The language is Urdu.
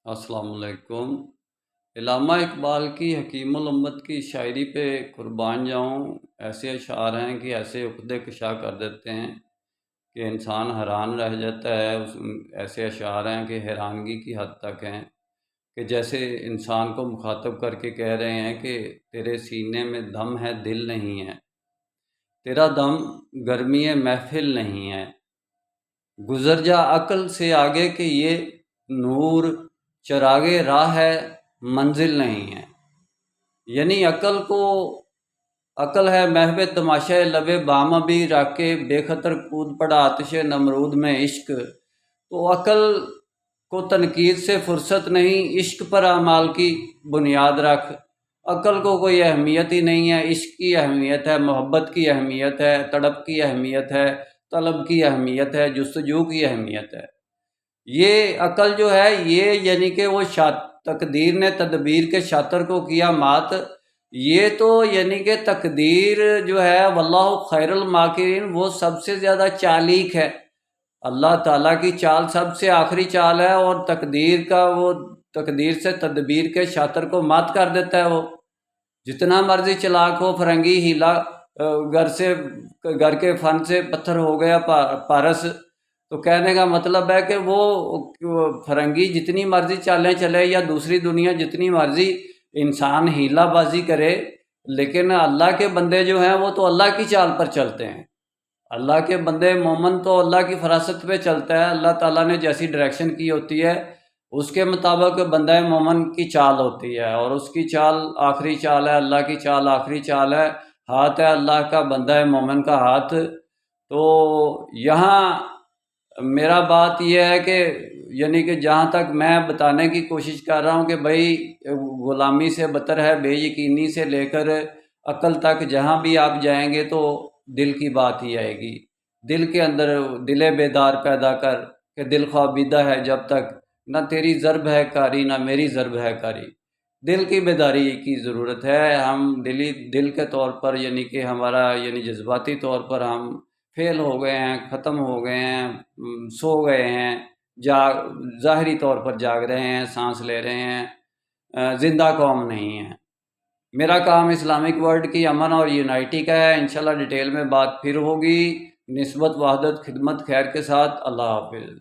السلام علیکم۔ علامہ اقبال کی حکیم الامت کی شاعری پہ قربان جاؤں، ایسے اشعار ہیں کہ ایسے عقدے کشا کر دیتے ہیں کہ انسان حیران رہ جاتا ہے۔ ایسے اشعار ہیں کہ حیرانگی کی حد تک ہیں کہ جیسے انسان کو مخاطب کر کے کہہ رہے ہیں کہ تیرے سینے میں دم ہے، دل نہیں ہے، تیرا دم گرمی محفل نہیں ہے، گزر جا عقل سے آگے کہ یہ نور چراغ راہ ہے، منزل نہیں ہے۔ یعنی عقل ہے محو تماشا لب بام بھی رکھ کے بے خطر کود پڑا آتش نمرود میں عشق۔ تو عقل کو تنقید سے فرصت نہیں، عشق پر اعمال کی بنیاد رکھ۔ عقل کو کوئی اہمیت ہی نہیں ہے، عشق کی اہمیت ہے، محبت کی اہمیت ہے، تڑپ کی اہمیت ہے، طلب کی اہمیت ہے، جستجو کی اہمیت ہے۔ یہ عقل جو ہے یہ یعنی کہ وہ تقدیر نے تدبیر کے شاطر کو کیا مات۔ یہ تو یعنی کہ تقدیر جو ہے واللہ خیر الماکرین، وہ سب سے زیادہ چالیک ہے۔ اللہ تعالیٰ کی چال سب سے آخری چال ہے، اور تقدیر سے تدبیر کے شاطر کو مات کر دیتا ہے۔ وہ جتنا مرضی چلاک ہو، فرنگی ہیلا گھر کے فن سے پتھر ہو گیا پارس، تو کہنے کا مطلب ہے کہ وہ فرنگی جتنی مرضی چالیں چلے یا دوسری دنیا جتنی مرضی انسان ہیلا بازی کرے، لیکن اللہ کے بندے جو ہیں وہ تو اللہ کی چال پر چلتے ہیں۔ اللہ کے بندے مومن تو اللہ کی فراست پہ چلتا ہے۔ اللہ تعالیٰ نے جیسی ڈائریکشن کی ہوتی ہے اس کے مطابق بندہ مومن کی چال ہوتی ہے، اور اس کی چال آخری چال ہے، اللہ کی چال آخری چال ہے۔ ہاتھ ہے اللہ کا، بندہ مومن کا ہاتھ۔ تو یہاں میرا بات یہ ہے کہ یعنی کہ جہاں تک میں بتانے کی کوشش کر رہا ہوں کہ بھائی غلامی سے بدتر ہے بے یقینی سے لے کر عقل تک، جہاں بھی آپ جائیں گے تو دل کی بات ہی آئے گی۔ دل کے اندر دل بیدار پیدا کر کہ دل خوابیدہ ہے جب تک، نہ تیری ضرب ہے کاری نہ میری ضرب ہے کاری۔ دل کی بیداری کی ضرورت ہے۔ ہم دل کے طور پر یعنی کہ ہمارا جذباتی طور پر ہم فیل ہو گئے ہیں، ختم ہو گئے ہیں، سو گئے ہیں، ظاہری طور پر جاگ رہے ہیں، سانس لے رہے ہیں، زندہ قوم نہیں ہے۔ میرا کام اسلامک ورلڈ کی امن اور یونائٹی کا ہے۔ انشاءاللہ ڈیٹیل میں بات پھر ہوگی۔ نسبت، وحدت، خدمت، خیر کے ساتھ۔ اللہ حافظ۔